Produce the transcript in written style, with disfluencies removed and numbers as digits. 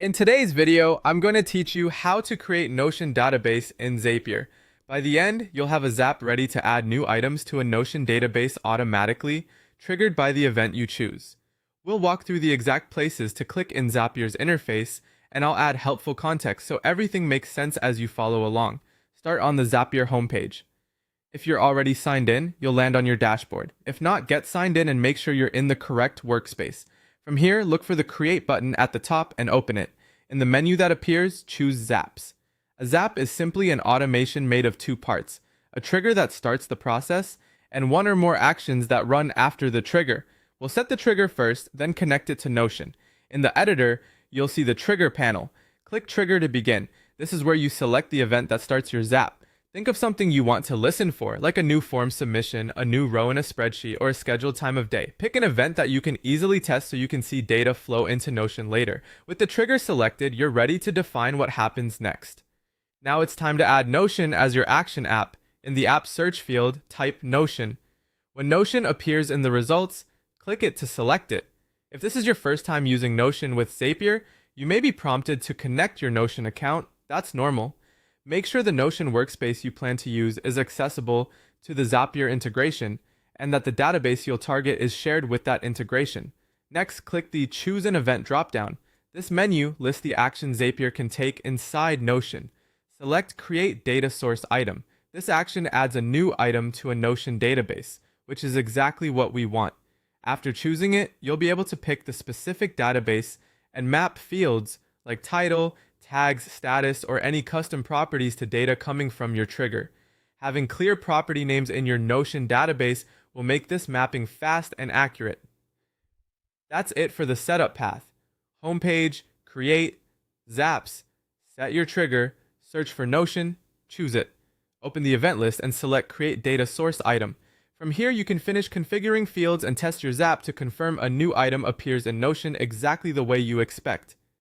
In today's video, I'm going to teach you how to create Notion database in Zapier. By the end, you'll have a Zap ready to add new items to a Notion database automatically, triggered by the event you choose. We'll walk through the exact places to click in Zapier's interface, and I'll add helpful context so everything makes sense as you follow along. Start on the Zapier homepage. If you're already signed in, you'll land on your dashboard. If not, get signed in and make sure you're in the correct workspace. From here, look for the Create button at the top and open it. In the menu that appears, choose Zaps. A Zap is simply an automation made of two parts, a trigger that starts the process, and one or more actions that run after the trigger. We'll set the trigger first, then connect it to Notion. In the editor, you'll see the Trigger panel. Click Trigger to begin. This is where you select the event that starts your Zap. Think of something you want to listen for, like a new form submission, a new row in a spreadsheet, or a scheduled time of day. Pick an event that you can easily test so you can see data flow into Notion later. With the trigger selected, you're ready to define what happens next. Now it's time to add Notion as your action app. In the app search field, type Notion. When Notion appears in the results, click it to select it. If this is your first time using Notion with Zapier, you may be prompted to connect your Notion account. That's normal. Make sure the Notion workspace you plan to use is accessible to the Zapier integration and that the database you'll target is shared with that integration. Next, click the Choose an Event dropdown. This menu lists the actions Zapier can take inside Notion. Select Create Data Source Item. This action adds a new item to a Notion database, which is exactly what we want. After choosing it, you'll be able to pick the specific database and map fields like title, tags, status, or any custom properties to data coming from your trigger. Having clear property names in your Notion database will make this mapping fast and accurate. That's it for the setup path. Homepage, Create, Zaps, set your trigger, search for Notion, choose it. Open the event list and select Create Data Source Item. From here, you can finish configuring fields and test your Zap to confirm a new item appears in Notion exactly the way you expect.